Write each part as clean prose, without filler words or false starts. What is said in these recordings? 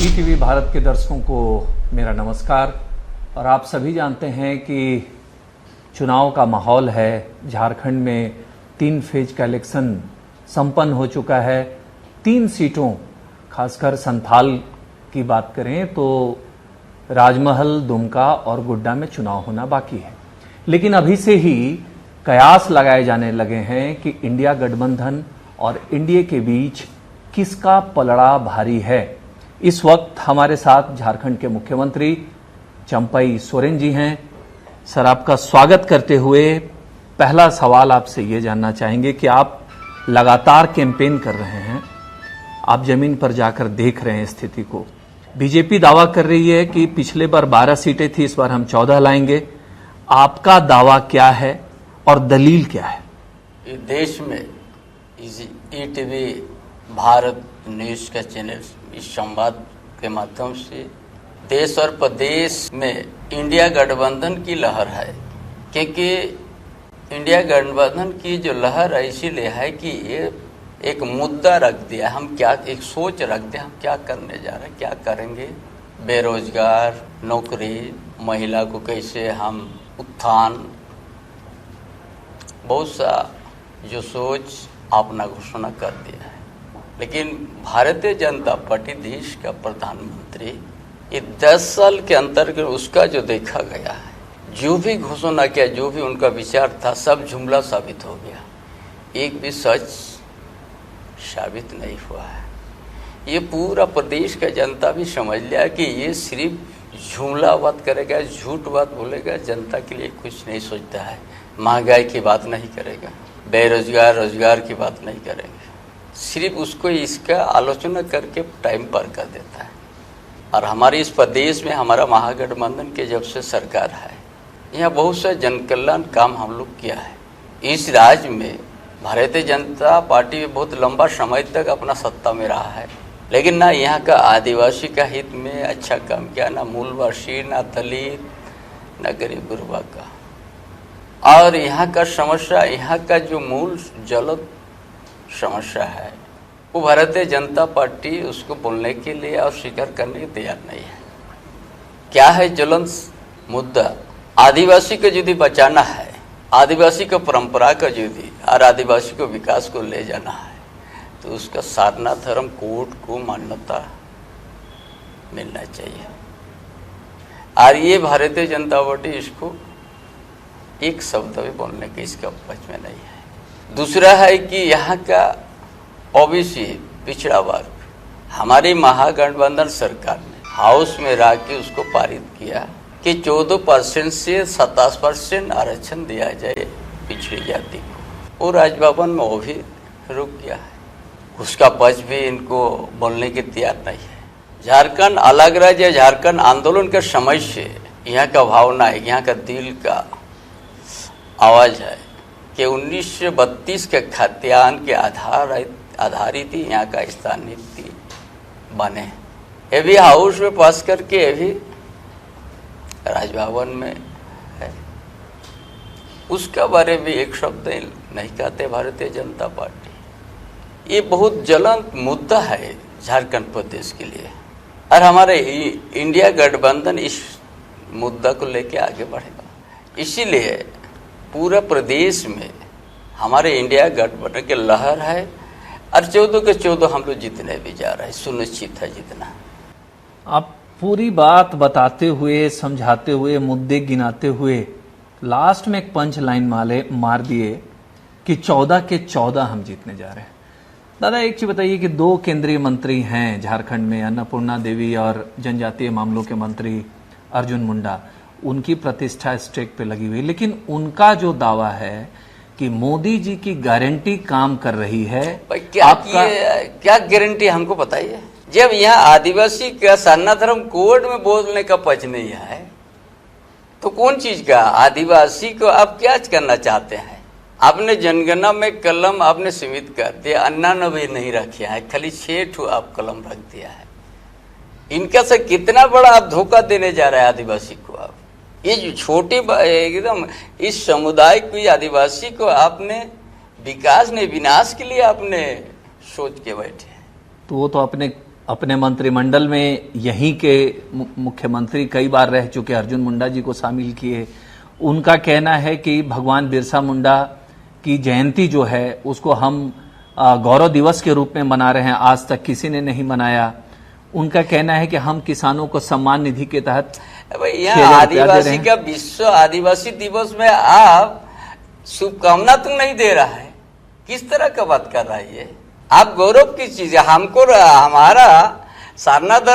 ETV Bharat के दर्शकों को मेरा नमस्कार। और आप सभी जानते हैं कि चुनाव का माहौल है। झारखंड में 3 फेज का इलेक्शन संपन्न हो चुका है। 3 सीटों, खासकर संथाल की बात करें तो राजमहल, दुमका और गोड्डा में चुनाव होना बाकी है। लेकिन अभी से ही कयास लगाए जाने लगे हैं कि इंडिया गठबंधन और एनडीए के बीच किसका पलड़ा भारी है। इस वक्त हमारे साथ झारखंड के मुख्यमंत्री चंपई सोरेन जी हैं। सर, आपका स्वागत करते हुए पहला सवाल आपसे ये जानना चाहेंगे कि आप लगातार कैंपेन कर रहे हैं, आप जमीन पर जाकर देख रहे हैं स्थिति को। बीजेपी दावा कर रही है कि पिछले बार 12 सीटें थी, इस बार हम 14 लाएंगे। आपका दावा क्या है और दलील क्या है? देश में ईटीवी भारत न्यूज का चैनल इस संवाद के माध्यम से देश और प्रदेश में इंडिया गठबंधन की लहर है। क्योंकि इंडिया गठबंधन की जो लहर है इसीलिए है कि ये एक मुद्दा रख दिया, हम क्या एक सोच रख दिया, हम क्या करने जा रहे हैं, क्या करेंगे। बेरोजगार, नौकरी, महिला को कैसे हम उत्थान, बहुत सा जो सोच अपना घोषणा कर दिया है। लेकिन भारतीय जनता पार्टी देश का प्रधानमंत्री ये 10 साल के अंतर्गत उसका जो देखा गया है, जो भी घोषणा किया, जो भी उनका विचार था, सब जुमला साबित हो गया। एक भी सच साबित नहीं हुआ है। ये पूरा प्रदेश का जनता भी समझ लिया कि ये सिर्फ जुमला बात करेगा, झूठ बात बोलेगा, जनता के लिए कुछ नहीं सोचता है। महंगाई की बात नहीं करेगा, बेरोजगार रोजगार की बात नहीं करेंगे, सिर्फ उसको इसका आलोचना करके टाइम पार कर देता है। और हमारे इस प्रदेश में हमारा महागठबंधन के जब से सरकार है, यहाँ बहुत सा जनकल्याण काम हम लोग किया है। इस राज्य में भारतीय जनता पार्टी बहुत लंबा समय तक अपना सत्ता में रहा है, लेकिन ना यहाँ का आदिवासी का हित में अच्छा काम किया, ना मूलवासी, ना दलित, ना गरीब गुरबा का। और यहाँ का समस्या, यहाँ का जो मूल ज्वलंत समस्या है, वो भारतीय जनता पार्टी उसको बोलने के लिए और स्वीकार करने के तैयार नहीं है। क्या है ज्वलंत मुद्दा? आदिवासी को यदि बचाना है, आदिवासी को परंपरा का यदि और आदिवासी को विकास को ले जाना है, तो उसका साधना धर्म कोड को मान्यता मिलना चाहिए। और ये भारतीय जनता पार्टी इसको एक शब्द भी बोलने के इसका पक्ष में नहीं है। दूसरा है कि यहाँ का ओबीसी पिछड़ा वर्ग, हमारी महागठबंधन सरकार ने हाउस में रह के उसको पारित किया कि 14% से 27% आरक्षण दिया जाए पिछड़ी जाति को। वो राजभवन में वो भी रुक गया है, उसका पक्ष भी इनको बोलने के तैयार नहीं है। झारखंड अलग राज्य, झारखंड आंदोलन के समय से यहाँ का भावना है, यहाँ का दिल का आवाज़ है कि 1932 के खाद्यान्न के आधारित ही यहाँ का स्थान नीति बने। ये भी हाउस में पास करके ये भी राजभवन में है, उसका बारे में एक शब्द नहीं कहते भारतीय जनता पार्टी। ये बहुत ज्वलंत मुद्दा है झारखंड प्रदेश के लिए, और हमारे इंडिया गठबंधन इस मुद्दा को लेके आगे बढ़ेगा। इसीलिए पूरा प्रदेश में हमारे इंडिया गठबंधन की लहर है, और 14 के 14 हम लोग जीतने भी जा रहे हैं, सुनिश्चित है जीतना। आप पूरी बात बताते हुए, समझाते हुए, मुद्दे गिनाते हुए लास्ट में एक पंच लाइन मार दिए कि 14 के 14 हम जीतने जा रहे हैं। दादा, एक चीज बताइए कि 2 केंद्रीय मंत्री हैं झारखंड में, अन्नपूर्णा देवी और जनजातीय मामलों के मंत्री अर्जुन मुंडा, उनकी प्रतिष्ठा स्टेक पे लगी हुई, लेकिन उनका जो दावा है कि मोदी जी की गारंटी काम कर रही है। क्या गारंटी हमको बताइए? जब यहाँ आदिवासी का साधना धर्म कोड में बोलने का पक्ष नहीं है, तो कौन चीज का आदिवासी को आप क्या करना चाहते हैं? आपने जनगणना में कलम आपने सीमित कर दिया, अन्ना ने भी नहीं रखा है, खाली 6 आप कलम रख दिया है। इनका से कितना बड़ा आप धोखा देने जा रहे हैं आदिवासी को। आप ये जो छोटी एकदम इस समुदाय को, आदिवासी को आपने विकास नहीं, विनाश के लिए आपने सोच के बैठे हैं। तो वो तो अपने अपने मंत्रिमंडल में यहीं के मुख्यमंत्री कई बार रह चुके अर्जुन मुंडा जी को शामिल किए। उनका कहना है कि भगवान बिरसा मुंडा की जयंती जो है उसको हम गौरव दिवस के रूप में मना रहे हैं, आज तक किसी ने नहीं मनाया। उनका कहना है कि हम किसानों को सम्मान निधि के तहत यहाँ आदिवासी का विश्व आदिवासी दिवस में आप शुभकामना तो नहीं दे रहा है, किस तरह का बात कर रहा है ये? आप गौरव की चीज है, हमको हमारा सारनाथ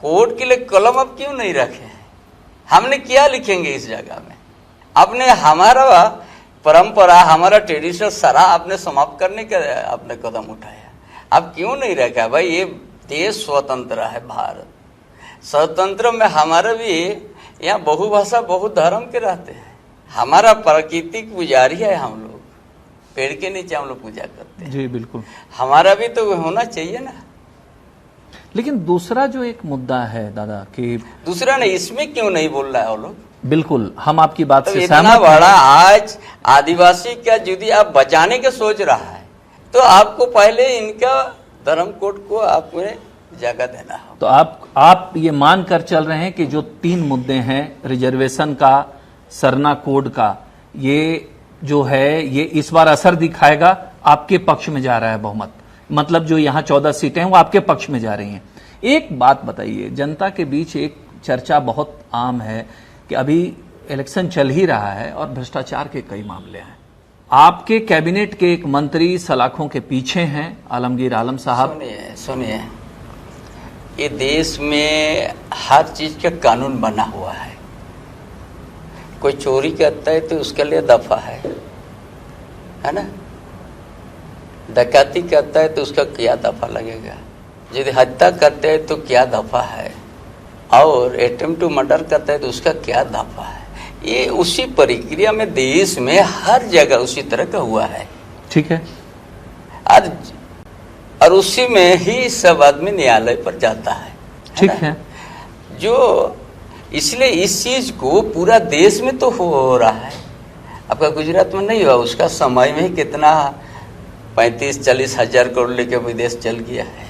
कोर्ट के लिए कलम अब क्यों नहीं रखे हैं? हमने क्या लिखेंगे इस जगह में? आपने हमारा परंपरा, हमारा ट्रेडिशन सारा आपने समाप्त करने का आपने कदम उठाया। अब क्यों नहीं रखा भाई? ये देश स्वतंत्र है भारत, स्वतंत्र में हमारा भी यहाँ बहुभाषा बहुधर्म के रहते हैं। हमारा प्राकृतिक पुजारी है हम लोग, पेड़ के नीचे हम लोग पूजा करते हैं। जी बिल्कुल, हमारा भी तो होना चाहिए ना। लेकिन दूसरा जो एक मुद्दा है दादा कि दूसरा नहीं, इसमें क्यों नहीं बोल रहा है वो लोग? बिल्कुल, हम आपकी बात तो से इतना सहमत बड़ा आज आदिवासी का यदि आप बचाने के सोच रहा है तो आपको पहले इनका धर्म कोड को आपने जगह देना हो। तो आप ये मानकर चल रहे हैं कि जो 3 मुद्दे हैं, रिजर्वेशन का, सरना कोड का, ये जो है ये इस बार असर दिखाएगा, आपके पक्ष में जा रहा है बहुमत, मतलब जो यहाँ 14 सीटें हैं वो आपके पक्ष में जा रही हैं। एक बात बताइए, जनता के बीच एक चर्चा बहुत आम है कि अभी इलेक्शन चल ही रहा है और भ्रष्टाचार के कई मामले हैं। आपके कैबिनेट के एक मंत्री सलाखों के पीछे हैं, आलमगीर आलम साहब। सुनिए, ये देश में हर चीज का कानून बना हुआ है। कोई चोरी करता है तो उसके लिए दफा है ना? डकैती करता है तो उसका क्या दफा लगेगा? यदि हत्या करते हैं तो क्या दफा है? और अटेम्प्ट टू मर्डर करता है तो उसका क्या दफा है? ये उसी प्रक्रिया में देश में हर जगह उसी तरह का हुआ है। ठीक है। और उसी में ही सब आदमी न्यायालय पर जाता है। ठीक है। जो इसलिए इस चीज को पूरा देश में तो हो रहा है। आपका गुजरात में नहीं हुआ? उसका समय में कितना 35-40 हजार करोड़ लेके विदेश चल गया है,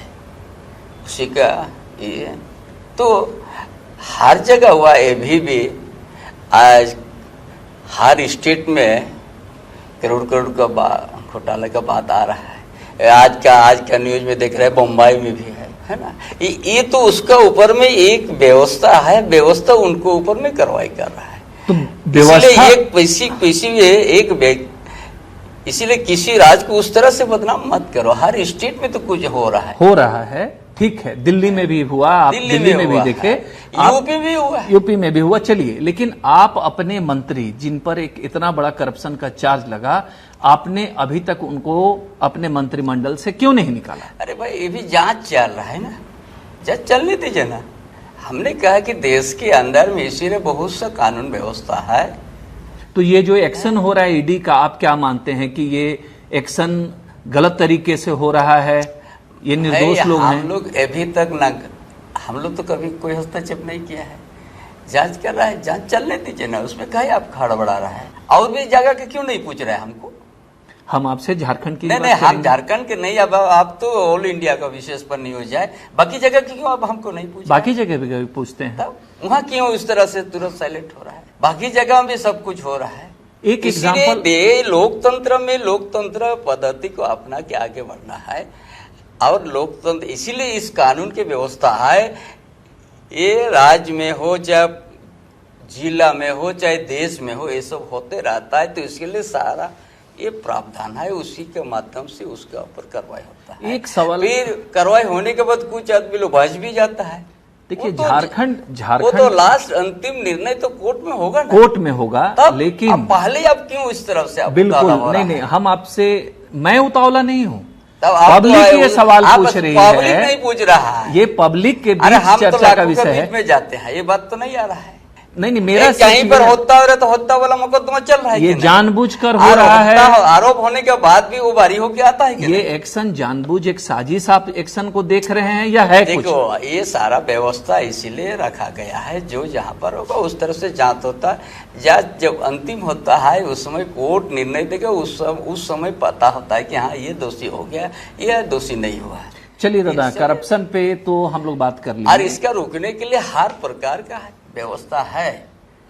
उसी का ये तो हर जगह हुआ। अभी भी आज हर स्टेट में करोड़ करोड़ का घोटाले का बात आ रहा है। आज का न्यूज में देख रहे हैं, बम्बई में भी है ना? ये तो उसका ऊपर में एक व्यवस्था है, व्यवस्था उनको ऊपर में कार्रवाई कर रहा है। तो व्यवस्था एक पैसी इसीलिए किसी राज्य को उस तरह से बदनाम मत करो। हर स्टेट में तो कुछ हो रहा है। ठीक है, दिल्ली में भी हुआ, आप दिल्ली में भी देखे, यूपी भी हुआ, यूपी में भी हुआ। चलिए, लेकिन आप अपने मंत्री जिन पर एक इतना बड़ा करप्शन का चार्ज लगा, आपने अभी तक उनको अपने मंत्रिमंडल से क्यों नहीं निकाला? अरे भाई, ये भी जांच चल रहा है ना, जांच चलने दीजिए ना। हमने कहा कि देश के अंदर में इसीलिए बहुत सा कानून व्यवस्था है। तो ये जो एक्शन हो रहा है ईडी का, आप क्या मानते हैं कि ये एक्शन गलत तरीके से हो रहा है? ये निर्दोष लोग हैं। हम लोग अभी तक ना, हम लोग तो कभी कोई हस्तक्षेप नहीं किया है। जांच कर रहा है, जांच चलने दीजिए ना, उसमें कहीं आप खड़बड़ा रहा है। और भी जगह के क्यों नहीं पूछ रहे हैं हमको? हम आपसे झारखंड की नहीं, हम झारखंड के नहीं, अब आप तो ऑल इंडिया का विशेष पर नहीं हो जाए, बाकी जगह की क्यों आप हमको नहीं पूछ? बाकी जगह भी पूछते हैं, तब वहाँ क्यों इस तरह से तुरंत साइलेंट हो रहा है? बाकी जगह में भी सब कुछ हो रहा है। एक एग्जाम्पल, लोकतंत्र में लोकतंत्र पद्धति को अपना के आगे बढ़ना है। और लोकतंत्र इसीलिए इस कानून की व्यवस्था है। ये राज्य में हो, चाहे जिला में हो, चाहे देश में हो, ये सब होते रहता है। तो इसके लिए सारा ये प्रावधान है, उसी के माध्यम से उसके ऊपर कार्रवाई होता है। एक सवाल, फिर कार्रवाई होने के बाद कुछ आदमी लोग बच भी जाता है। देखिए, वो झारखंड तो लास्ट अंतिम निर्णय तो कोर्ट में होगा ना, कोर्ट में होगा। लेकिन पहले आप क्यों इस तरफ से? बिल्कुल नहीं, हम आपसे, मैं उतावला नहीं हूँ। पब्लिक ये सवाल पूछ रही है, पब्लिक नहीं पूछ रहा है। ये पब्लिक के बीच चर्चा का विषय है। में जाते हैं, ये बात तो नहीं आ रहा है। नहीं, मेरा कहीं पर होता तो होता वाला मुकदमा चल रहा है। ये जानबूझकर हो रहा है। आरोप होने के बाद भी वो बारी होके आता है। ये एक्शन जानबूझ एक साजिश आप एक्शन को देख रहे हैं या है कुछ? देखो, ये सारा व्यवस्था इसीलिए रखा गया है, जो जहाँ पर होगा उस तरह से जांच होता है। जांच जब अंतिम होता है उस समय कोर्ट निर्णय देगा, उस समय पता होता है कि हाँ ये दोषी हो गया, ये दोषी नहीं हुआ है। चलिए दादा, करप्शन पे तो हम लोग बात कर लिए और इसका रोकने के लिए हर प्रकार का व्यवस्था है।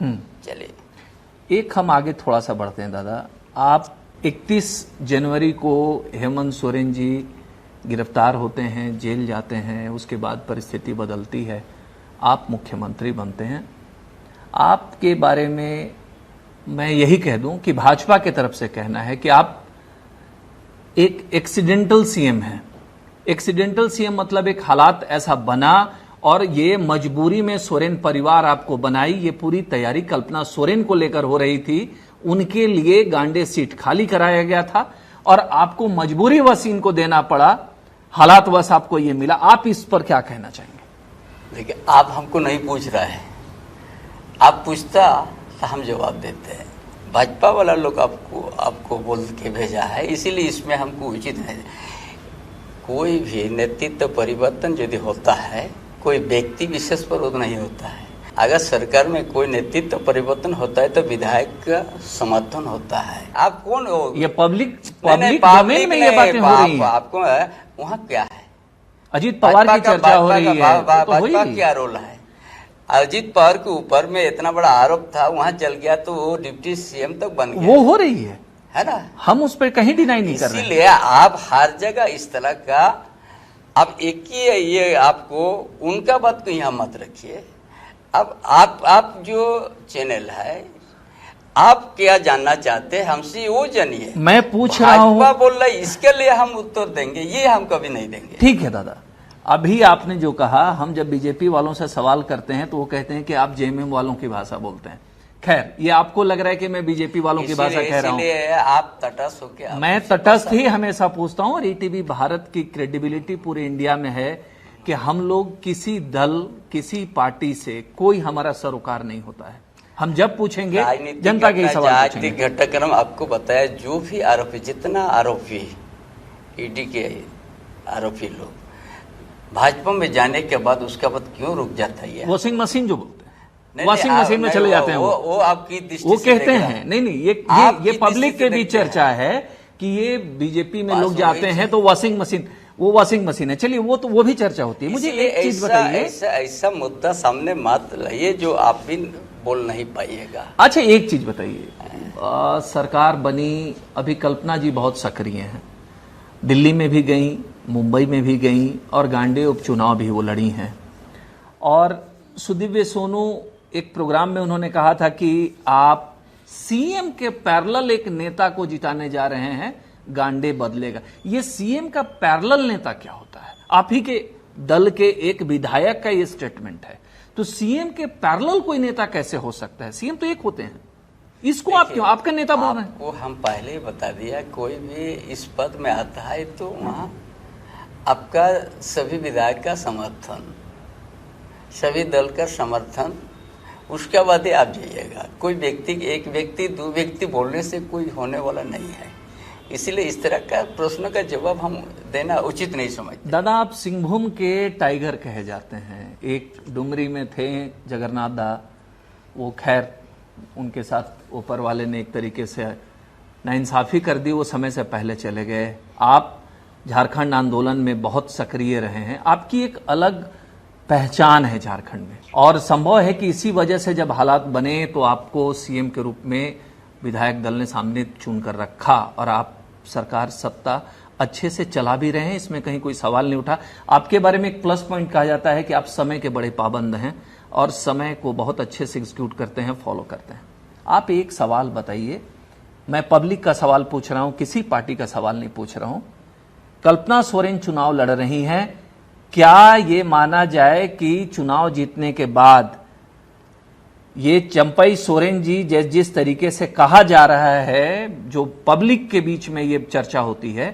चलिए एक हम आगे थोड़ा सा बढ़ते हैं दादा। आप 31 जनवरी को हेमंत सोरेन जी गिरफ्तार होते हैं, जेल जाते हैं, उसके बाद परिस्थिति बदलती है, आप मुख्यमंत्री बनते हैं। आपके बारे में मैं यही कह दूं कि भाजपा की तरफ से कहना है कि आप एक एक्सीडेंटल सीएम हैं। एक्सीडेंटल सीएम मतलब एक हालात ऐसा बना और ये मजबूरी में सोरेन परिवार आपको बनाई। ये पूरी तैयारी कल्पना सोरेन को लेकर हो रही थी, उनके लिए गांडे सीट खाली कराया गया था और आपको मजबूरी वश इनको देना पड़ा, हालात वश आपको ये मिला। आप इस पर क्या कहना चाहेंगे? देखिए, आप हमको नहीं पूछ रहे हैं, आप पूछता तो हम जवाब देते हैं। भाजपा वाला लोग आपको बोल के भेजा है, इसीलिए इसमें हमको उचित है। कोई भी नेतृत्व परिवर्तन यदि होता है, कोई व्यक्ति विशेष पर वो नहीं होता है। अगर सरकार में कोई नेतृत्व परिवर्तन होता है तो विधायक का समर्थन होता है। आप कौन हो? ये पब्लिक डोमेन में ये बातें हो रही हैं। आपको वहाँ क्या है? अजीत पवार की चर्चा हो रही है, भाजपा क्या रोल है? अजीत पवार के ऊपर में इतना बड़ा आरोप था, वहाँ चल गया तो वो डिप्टी सीएम तक बन गया। वो हो रही है ना, हम उस पर कहीं डिनाई नहीं कर रहे। इसीलिए आप हर जगह इस तरह का अब एक ही है, ये आपको उनका बात को यहाँ मत रखिए। अब आप जो चैनल है, आप क्या जानना चाहते हैं हमसे वो जानिए। मैं पूछ रहा हूँ, भाजपा बोल रहा है, इसके लिए हम उत्तर देंगे, ये हम कभी नहीं देंगे। ठीक है दादा, अभी आपने जो कहा, हम जब बीजेपी वालों से सवाल करते हैं तो वो कहते हैं कि आप जेएमएम वालों की भाषा बोलते हैं। खैर, ये आपको लग रहा है कि मैं बीजेपी वालों की भाषा कह रहा हूँ। आप तटस्थ होकर, मैं तटस्थ ही हमेशा पूछता हूँ। और ईटीवी भारत की क्रेडिबिलिटी पूरे इंडिया में है कि हम लोग किसी दल, किसी पार्टी से कोई हमारा सरोकार नहीं होता है। हम जब पूछेंगे जनता के ही सवाल पूछेंगे। घटनाक्रम आपको बताया, जो भी आरोपी, जितना आरोपी ईडी के आरोपी लोग भाजपा में जाने के बाद उसके बाद क्यों रुक जाता है? वॉशिंग मशीन जो बोलते हैं, वॉशिंग मशीन में चले जाते हैं। वो आपकी दृष्टि वो कहते हैं नहीं, ये पब्लिक के बीच चर्चा है कि ये बीजेपी में लोग जाते हैं तो वॉशिंग मशीन, वो वॉशिंग मशीन है। चलिए, वो भी चर्चा होती है। मुझे एक चीज बताइए, ऐसा मुद्दा सामने मत लाइए जो आप भी बोल नहीं पाइएगा। अच्छा, एक चीज बताइए, सरकार बनी, अभी कल्पना जी बहुत सक्रिय हैं, दिल्ली में भी गई, मुंबई में भी गई और गांडे उपचुनाव भी वो लड़ी हैं। और सुदीव्य सोनू एक प्रोग्राम में उन्होंने कहा था कि आप सीएम के पैरेलल एक नेता को जिताने जा रहे हैं, गांडे बदलेगा। ये सीएम का पैरेलल नेता क्या होता है? आप ही के दल के एक विधायक का ये स्टेटमेंट है, तो सीएम के पैरेलल कोई नेता कैसे हो सकता है? सीएम तो एक होते हैं, इसको आप क्यों आपका नेता बोल रहे हैं? वो हम पहले ही बता दिया, कोई भी इस पद में आता है तो वहाँ आपका सभी विधायक का समर्थन, सभी दल का समर्थन, उसके बाद ही आप जाइएगा। कोई व्यक्ति, एक व्यक्ति, दो व्यक्ति बोलने से कोई होने वाला नहीं है। इसलिए इस तरह का प्रश्न का जवाब हम देना उचित नहीं समझते। दादा, आप सिंहभूम के टाइगर कहे जाते हैं। एक डुमरी में थे जगन्नाथ दा, वो खैर उनके साथ ऊपर वाले ने एक तरीके से नाइंसाफी कर दी, वो समय से पहले चले गए। आप झारखंड आंदोलन में बहुत सक्रिय रहे हैं, आपकी एक अलग पहचान है झारखंड में, और संभव है कि इसी वजह से जब हालात बने तो आपको सीएम के रूप में विधायक दल ने सामने चुनकर रखा और आप सरकार सत्ता अच्छे से चला भी रहे हैं, इसमें कहीं कोई सवाल नहीं उठा। आपके बारे में एक प्लस पॉइंट कहा जाता है कि आप समय के बड़े पाबंद हैं और समय को बहुत अच्छे से एग्जीक्यूट करते हैं, फॉलो करते हैं। आप एक सवाल बताइए, मैं पब्लिक का सवाल पूछ रहा हूं, किसी पार्टी का सवाल नहीं पूछ रहा हूं। कल्पना सोरेन चुनाव लड़ रही हैं, क्या ये माना जाए कि चुनाव जीतने के बाद ये चंपई सोरेन जी जिस तरीके से कहा जा रहा है, जो पब्लिक के बीच में ये चर्चा होती है,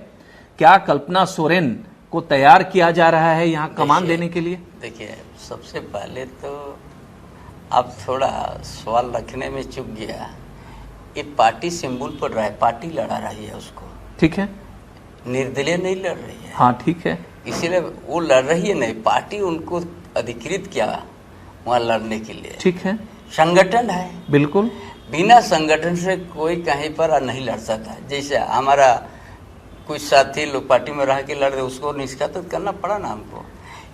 क्या कल्पना सोरेन को तैयार किया जा रहा है यहां कमान देने के लिए? देखिए, सबसे पहले तो आप थोड़ा सवाल रखने में चूक गया। ये पार्टी सिंबल पर रहा है, पार्टी लड़ा रही है उसको, ठीक है, निर्दलीय नहीं लड़ रही है। हाँ ठीक है, इसीलिए वो लड़ रही है नहीं, पार्टी उनको अधिकृत किया वहां लड़ने के लिए, ठीक है, संगठन है। बिल्कुल, बिना संगठन से कोई कहीं पर नहीं लड़ सकता। जैसे हमारा कुछ साथी लोग पार्टी में रह के लड़ रहे, उसको निष्कासित करना पड़ा ना हमको।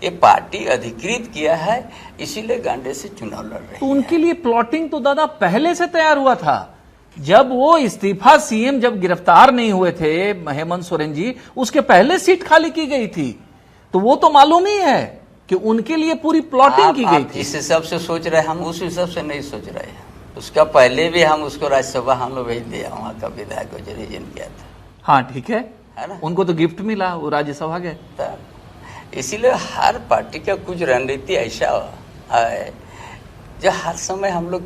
ये पार्टी अधिकृत किया है, इसीलिए गांडे से चुनाव लड़ रहे तो हैं। उनके लिए प्लॉटिंग तो दादा पहले से तैयार हुआ था। जब वो इस्तीफा सीएम जब गिरफ्तार नहीं हुए थे हेमंत सोरेन जी, उसके पहले सीट खाली की गई थी। तो वो तो मालूम ही है कि उनके लिए पूरी प्लॉटिंग की गई थी। जिस हिसाब से सोच रहे हैं हम उस हिसाब से नहीं सोच रहे हैं। उसका पहले भी हम उसको राज्यसभा हम लोग भेज दिया, वहाँ का विधायक को रिजन किया था। हाँ ठीक है ना, उनको तो गिफ्ट मिला, वो राज्यसभा गए। इसीलिए हर पार्टी का कुछ रणनीति ऐसा है जो हर समय हम लोग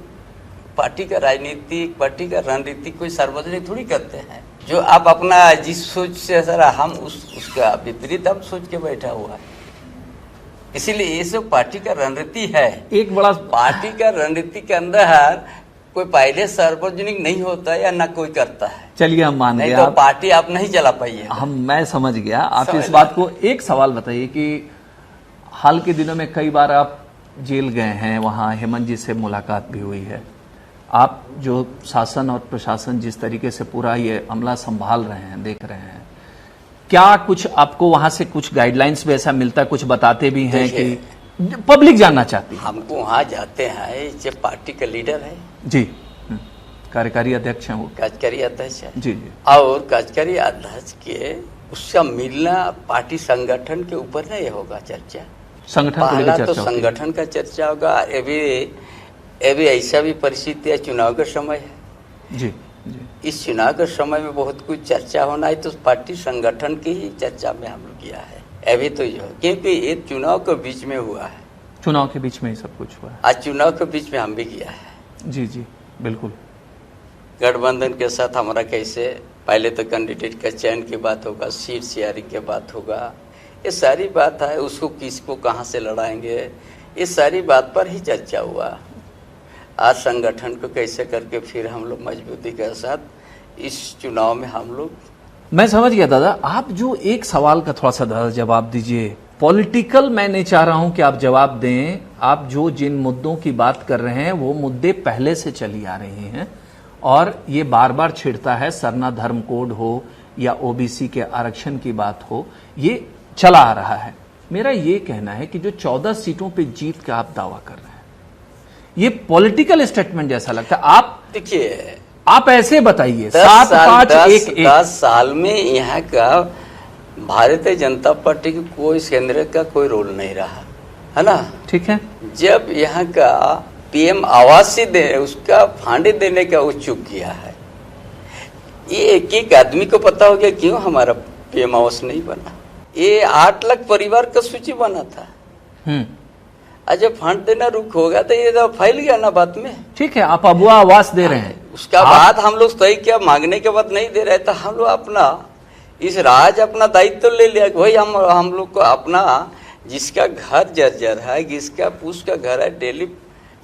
पार्टी का राजनीति, पार्टी का रणनीति कोई सार्वजनिक थोड़ी करते हैं। जो आप अपना जिस सोच से सर हम उसका विपरीत हम सोच के बैठा हुआ है। इसीलिए ये सब पार्टी का रणनीति है। एक बड़ा पार्टी का रणनीति के अंदर कोई पहले सार्वजनिक नहीं होता या ना कोई करता है। चलिए हम मान गए, तो पार्टी आप नहीं चला पाइए। मैं समझ गया आप इस बात को। एक सवाल बताइए कि हाल के दिनों में कई बार आप जेल गए हैं, वहां हेमंत जी से मुलाकात भी हुई है। आप जो शासन और प्रशासन जिस तरीके से पूरा ये अमला संभाल रहे हैं, देख रहे हैं, क्या कुछ आपको वहां से कुछ गाइडलाइंस भी ऐसा मिलता है, कुछ बताते भी हैं कि पब्लिक जानना चाहती है? हमको वहां जाते हैं, ये पार्टी का लीडर है जी, कार्यकारी अध्यक्ष हैं वो, कार्यकारी अध्यक्ष है जी जी। और कार्यकारी अध्यक्ष के उसका मिलना पार्टी संगठन के ऊपर नहीं होगा चर्चा। संगठन को लेकर पहला तो चर्चा होती है। संगठन का चर्चा होगा। ये भी ऐसा भी परिस्थिति है, चुनाव का समय है जी जी। इस चुनाव के समय में बहुत कुछ चर्चा होना है, तो पार्टी संगठन की ही चर्चा में हम लोग किया है अभी तो जो, क्योंकि ये चुनाव के बीच में हुआ है। चुनाव के बीच में ही सब कुछ हुआ है। आज चुनाव के बीच में हम भी किया है। जी जी बिल्कुल। गठबंधन के साथ हमारा कैसे, पहले तो कैंडिडेट का चयन की बात होगा, सीट शेयरिंग की बात होगा, ये सारी बात है। उसको किसको कहाँ से लड़ाएंगे, ये सारी बात पर ही चर्चा हुआ। आज संगठन को कैसे करके फिर हम लोग मजबूती के साथ इस चुनाव में हम लोग। मैं समझ गया दादा। आप जो एक सवाल का थोड़ा सा दादा जवाब दीजिए। पॉलिटिकल मैं नहीं चाह रहा हूं कि आप जवाब दें। आप जो जिन मुद्दों की बात कर रहे हैं वो मुद्दे पहले से चली आ रही हैं और ये बार बार छिड़ता है। सरना धर्म कोड हो या ओबीसी के आरक्षण की बात हो, ये चला आ रहा है। मेरा ये कहना है कि जो 14 सीटों पे जीत का आप दावा कर रहे हैं, ये पॉलिटिकल स्टेटमेंट जैसा लगता है। आप देखिए, आप ऐसे बताइए 7-5-1-1 10 साल में यहाँ का भारतीय जनता पार्टी की कोई केंद्र का कोई रोल नहीं रहा है ना। ठीक है। जब यहाँ का पीएम आवास दे उसका फंड देने का वो चूक किया है। ये एक एक आदमी को पता हो गया क्यों हमारा पीएम आवास नहीं बना। ये 8 लाख परिवार का सूची बना था। जब फंड देना रुक होगा तो ये तो फैल गया ना बात में। ठीक है, आप अबुआ आवास दे रहे हैं, उसका बाद हम लोग सही क्या मांगने के बाद नहीं दे रहे थे। हम लोग अपना इस राज अपना दायित्व तो ले लिया। भाई हम लोग को अपना जिसका घर जर्जर है, जिसका उसका घर है, डेली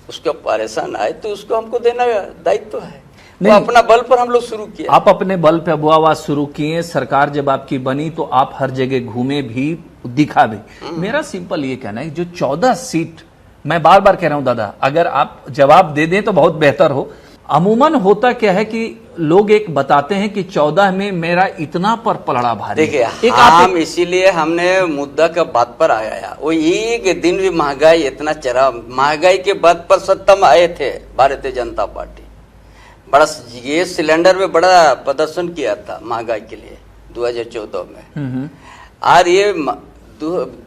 उसका परेशान आए तो उसको हमको देना दायित्व है। तो अपना बल पर हम लोग शुरू किया। आप अपने बल पे अबुआ आवास शुरू किए। सरकार जब आपकी बनी तो आप हर जगह घूमे भी, दिखा भी। मेरा सिंपल ये कहना है जो 14 सीट, मैं बार बार कह रहा हूं दादा, अगर आप जवाब दे दें तो बहुत बेहतर हो। अमूमन होता क्या है कि लोग एक बताते हैं कि 14 में मेरा इतना पर पलड़ा भारी। देखिए, हम इसीलिए हमने मुद्दा का बात पर आया। वो एक दिन भी महंगाई इतना चढ़ा, महंगाई के बात पर सत्ता में आए थे भारतीय जनता पार्टी। बड़ा गैस सिलेंडर में बड़ा प्रदर्शन किया था महंगाई के लिए 2014 में। और ये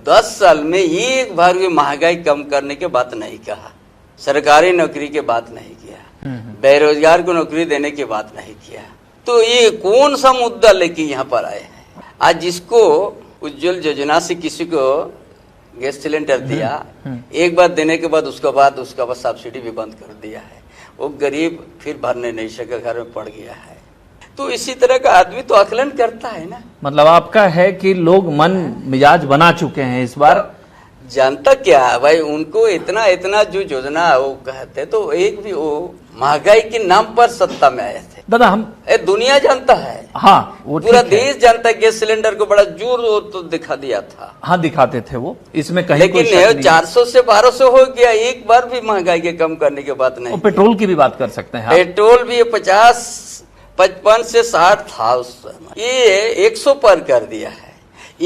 10 साल में एक बार भी महंगाई कम करने की बात नहीं कहा, सरकारी नौकरी की बात नहीं किया, बेरोजगार को नौकरी देने की बात नहीं किया। तो ये कौन सा मुद्दा लेके यहाँ पर आए हैं? आज जिसको उज्जवल योजना से किसी को गैस सिलेंडर दिया, एक बार देने के बाद उसका सब्सिडी भी बंद कर दिया है। वो गरीब फिर भरने नहीं सका, घर में पड़ गया है। तो इसी तरह का आदमी तो आकलन करता है ना। मतलब आपका है कि लोग मन मिजाज बना चुके हैं इस बार। जानता क्या है भाई, उनको इतना जो योजना वो कहते तो एक भी वो महंगाई के नाम पर सत्ता में आए थे दादा। हम दुनिया जानता है, हाँ, वो पूरा देश जानता है। गैस सिलेंडर को बड़ा जोर तो दिखा दिया था। हाँ, दिखाते थे वो, इसमें कहीं लेकिन 400 से 1200 हो गया। एक बार भी महंगाई के कम करने की बात नहीं। पेट्रोल की भी बात कर सकते हैं। पेट्रोल भी 55 से 60 था उस समय, ये 100 पर कर दिया है।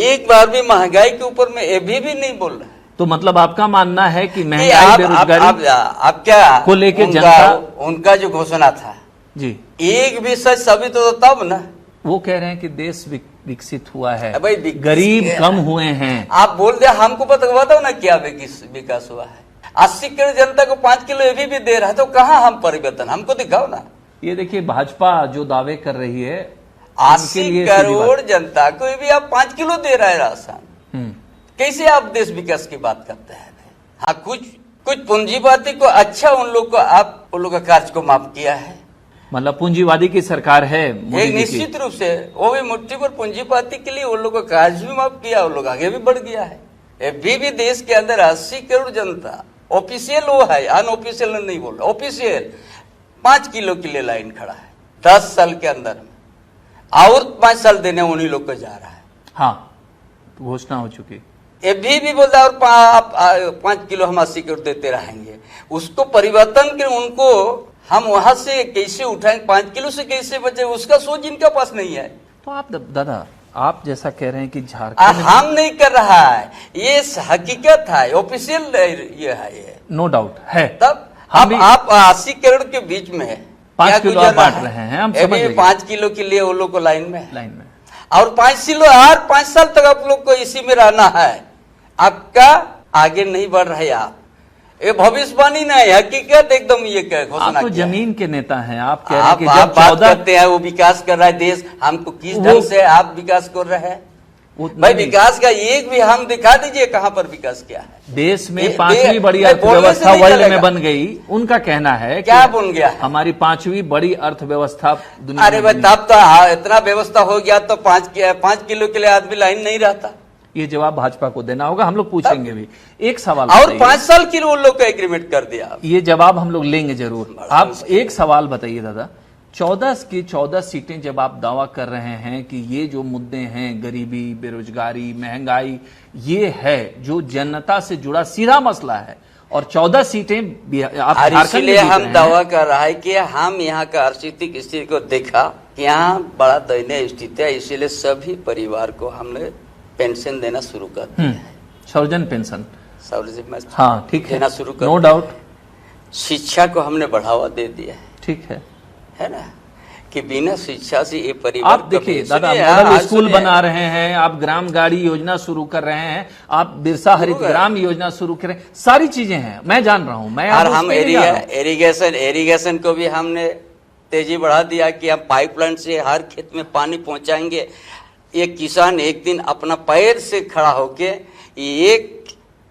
एक बार भी महंगाई के ऊपर में अभी भी नहीं बोल रहा है। तो मतलब आपका मानना है कि ये महंगाई बेरोजगारी आप क्या को लेके जनता, उनका जो घोषणा था जी, एक भी सच साबित हो तब ना। वो कह रहे हैं कि देश विकसित हुआ है, भाई गरीब कम हुए हैं। आप बोल दे, हमको बताओ ना क्या विकास हुआ है। 80 करोड़ जनता को 5 किलो अभी भी दे रहा है, तो कहाँ हम परिवर्तन, हमको दिखाओ ना। ये देखिए भाजपा जो दावे कर रही है, 80 करोड़ जनता को भी आप 5 किलो दे रहा है राशन, कैसे आप देश विकास की बात करते हैं। हाँ, कुछ पूंजीवादी को अच्छा उन लोग को आप उन लोग का कार्य को माफ किया है। मतलब पूंजीवादी की सरकार है एक निश्चित रूप से, वो भी मुट्ठी पर पूंजीवादी के लिए उन लोग का कार्य भी माफ किया, उन लोग आगे भी बढ़ गया है। अभी भी देश के अंदर 80 करोड़ जनता, ऑफिशियल वो है, अनऑफिशियल नहीं बोल रहा, ऑफिशियल 5 किलो के लिए लाइन खड़ा है 10 साल के अंदर में, और 5 साल देने उन्हीं लोग को जा रहा है। हाँ, घोषणा हो चुकी। अभी भी बोलता है और आप 5 किलो हम 80 करोड़ देते रहेंगे। उसको परिवर्तन के उनको हम वहां से कैसे उठाएंगे, 5 किलो से कैसे बचे, उसका सोच इनके पास नहीं है। तो आप दादा, आप जैसा कह रहे हैं कि झारखंड हम नहीं कर रहा है, ये हकीकत है, ऑफिशियल ये है, ये नो डाउट है। तब आप 80 करोड़ के बीच में 5 किलो आप बांट रहे हैं, हम समझ गए। 5 किलो के लिए वो लोग को लाइन में और 5 किलो हर 5 साल तक आप लोग को इसी में रहना है। आपका आगे नहीं बढ़ रहे, आप ये भविष्यवाणी नहीं, हकीकत एकदम ये घोषणा। आप तो जमीन के नेता हैं, आप कह रहे हैं कि जब बात करते हैं वो विकास कर रहा है देश, हमको किस ढंग से आप विकास कर रहे हैं भाई? विकास का एक भी हम दिखा दीजिए कहां पर विकास किया है। देश में 5वीं बड़ी अर्थव्यवस्था वर्ल्ड में बन गई, उनका कहना है क्या बन गया, हमारी 5वीं बड़ी अर्थव्यवस्था दुनिया। अरे भाई तब तो इतना व्यवस्था हो गया तो 5 किलो के लिए आदमी लाइन नहीं रहता। ये जवाब भाजपा को देना होगा, हम लोग पूछेंगे भी। एक सवाल और 5 साल के लिए उन लोग का एग्रीमेंट कर दिया, ये जवाब हम लोग लेंगे जरूर। आप एक सवाल बताइए दादा, 14 की 14 सीटें जब आप दावा कर रहे हैं कि ये जो मुद्दे हैं, गरीबी, बेरोजगारी, महंगाई, ये है जो जनता से जुड़ा सीधा मसला है, और 14 सीटें आप झारखंड में इसलिए हम दावा कर रहा है कि हम यहाँ का आर्थिक स्थिति को देखा कि यहाँ बड़ा दयनीय स्थिति है, इसीलिए सभी परिवार को हमने पेंशन देना शुरू कर दिया है। सर्वजन पेंशन, हाँ ठीक है, देना शुरू कर, नो डाउट। शिक्षा को हमने बढ़ावा दे दिया है, ठीक है ना, कि बिना शिक्षा से ये परिवार। आप देखिए दादा, मॉडल स्कूल बना रहे हैं, आप ग्राम गाड़ी योजना शुरू कर रहे हैं, आप बिरसा हरित ग्राम योजना शुरू कर रहे हैं, सारी चीजें हैं, मैं जान रहा हूं। मैं और हम एरीगेशन को भी हमने तेजी बढ़ा दिया कि हम पाइपलाइन से हर खेत में पानी पहुंचाएंगे। एक किसान एक दिन अपना पैर से खड़ा होके, एक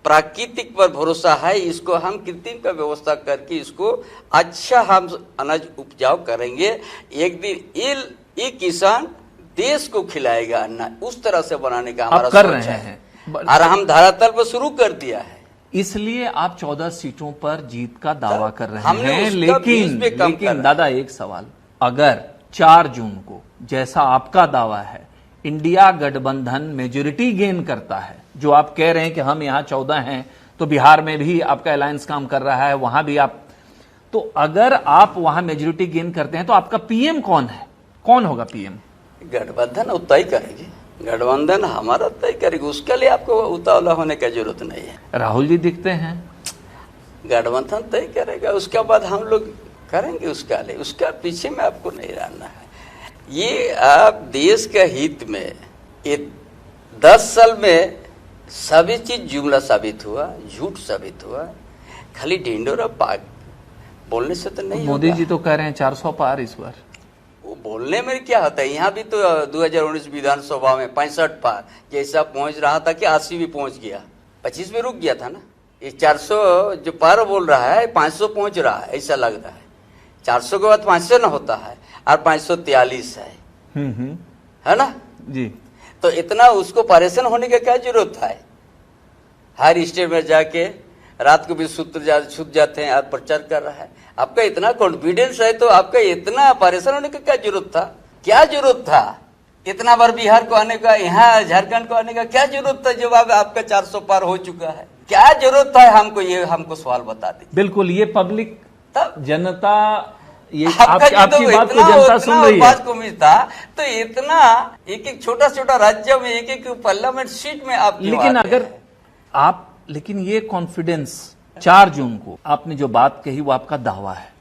प्राकृतिक पर भरोसा है, इसको हम कृत्रिम का व्यवस्था करके इसको अच्छा हम अनाज उपजाऊ करेंगे, एक दिन ये किसान देश को खिलाएगा अनाज, उस तरह से बनाने का हमारा कर रहे हैं और हम धरातल पर शुरू कर दिया है। इसलिए आप 14 सीटों पर जीत का दावा कर रहे हैं। लेकिन दादा एक सवाल, अगर 4 जून को जैसा आपका दावा है इंडिया गठबंधन मेजोरिटी गेन करता है, जो आप कह रहे हैं कि हम यहाँ 14 हैं, तो बिहार में भी आपका अलायंस काम कर रहा है, वहां भी आप, तो अगर आप वहां मेजोरिटी गेन करते हैं तो आपका पीएम कौन है, कौन होगा पीएम? गठबंधन तय करेगी, गठबंधन हमारा तय करेगी, उसके लिए आपको उतावला होने की जरूरत नहीं है। राहुल जी दिखते हैं, गठबंधन तय करेगा, उसके बाद हम लोग करेंगे उसका लिए, उसका पीछे में आपको नहीं रहना है। ये आप देश के हित में ये 10 साल में सभी चीज जुमला साबित हुआ, झूठ साबित हुआ, खाली ढिंडोरा पाक बोलने से तो नहीं। मोदी जी तो कह रहे हैं 400 पार इस बार, वो बोलने में क्या होता है, यहाँ भी तो 2019 विधानसभा में 65 पार जैसा पहुंच रहा था कि 80 भी पहुंच गया, 25 में रुक गया था ना। ये 400 जो पार बोल रहा है 500 पहुंच रहा है, ऐसा लग रहा है। 400 के बाद 500 ना होता है और 543 है, है ना जी। तो इतना उसको परेशान होने की क्या जरूरत है? हर स्टेट में जाके रात को भी छूट जाते हैं और प्रचार कर रहा है। आपका इतना कॉन्फिडेंस है तो आपका इतना परेशान होने की क्या जरूरत था? क्या जरूरत था इतना बार बिहार को आने का, यहाँ झारखंड को आने का क्या जरूरत था जब आपका 400 पार हो चुका है? क्या जरूरत था हमको, ये हमको सवाल बता दी। बिल्कुल, ये पब्लिक जनता ये आपका जो आपकी बात को इतना जनता सुन रही है। बात को मिलता तो इतना एक एक छोटा छोटा राज्य में एक एक पार्लियामेंट सीट में आप क्यों लेकिन आते अगर हैं? आप लेकिन ये कॉन्फिडेंस 4 जून को आपने जो बात कही वो आपका दावा है।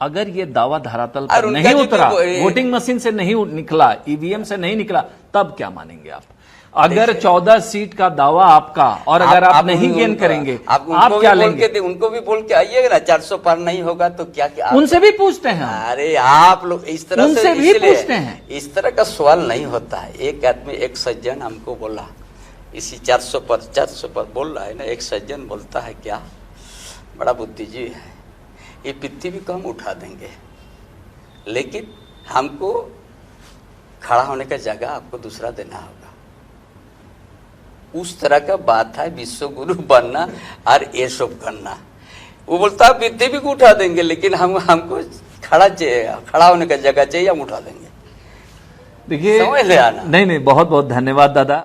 अगर ये दावा धरातल और पर उनका नहीं जो उतरा, वो- वोटिंग मशीन से नहीं निकला, ईवीएम से नहीं निकला, तब क्या मानेंगे आप? अगर 14 सीट का दावा आपका और अगर आप नहीं गेन करेंगे, आप क्या लेंगे? उनको भी बोल के आइएगा ना, 400 पार नहीं होगा तो क्या क्या उनसे भी पूछते हैं हम। अरे आप लोग इस तरह उनसे से भी इसलिए पूछते हैं। इस तरह का सवाल नहीं होता है। एक आदमी, एक सज्जन हमको बोला, इसी 400 पर बोल रहा है ना, एक सज्जन बोलता है क्या, बड़ा बुद्धिजीवी है, ये पृथ्वी को हम उठा देंगे लेकिन हमको खड़ा होने का जगह आपको दूसरा देना होगा। उस तरह का बात है, विश्व गुरु बनना और ये सब करना। वो बोलता है पृथ्वी को उठा देंगे लेकिन हमको खड़ा होने का जगह चाहिए, हम उठा देंगे। देखिए, समझ ले आना। नहीं बहुत बहुत धन्यवाद दादा।